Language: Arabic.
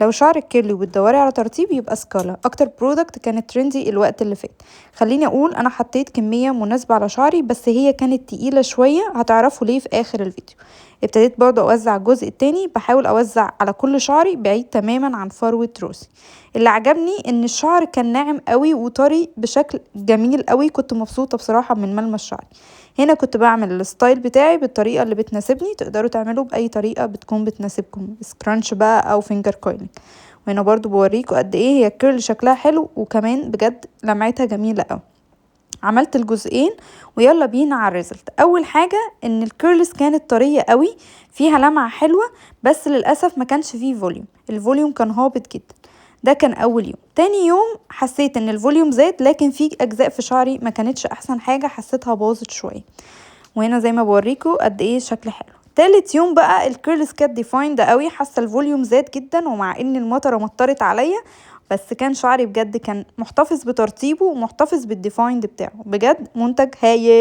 لو شعرك كيرلي وبتدوري على ترطيب يبقى سكالا اكتر برودكت كانت ترندي الوقت اللي فات. خليني اقول انا حطيت كمية مناسبة على شعري بس هي كانت تقيلة شوية، هتعرفوا ليه في اخر الفيديو. ابتديت برضو اوزع الجزء التاني، بحاول اوزع على كل شعري بعيد تماما عن فروة راسي. اللي عجبني ان الشعر كان ناعم قوي وطري بشكل جميل قوي، كنت مبسوطة بصراحة من ملمس شعري. هنا كنت بعمل الستايل بتاعي بالطريقة اللي بتناسبني، تقدروا تعملوا بأي طريقة بتكون بتناسبكم، سكرانش بقى أو فينجر كويلنج. وهنا برضو بوريكوا قد ايه هي الكيرل شكلها حلو، وكمان بجد لمعتها جميلة اوي. عملت الجزئين ويلا بينا على الريزلت. اول حاجة ان الكيرلز كانت طرية قوي، فيها لمعة حلوة، بس للأسف ما كانش فيه فوليوم، الفوليوم كان هابط جدا. ده كان اول يوم. تاني يوم حسيت ان الفوليوم زاد، لكن في اجزاء في شعري ما كانتش احسن حاجة، حسيتها باظت شوية. وهنا زي ما بوريكوا قد ايه شكل حلو. تالت يوم بقى الكيرلز كانت ديفايند قوي، حاسه الفوليوم زاد جدا، ومع ان المطره مطرت عليا بس كان شعري بجد كان محتفظ بترطيبه ومحتفظ بالديفايند بتاعه، بجد منتج هايل.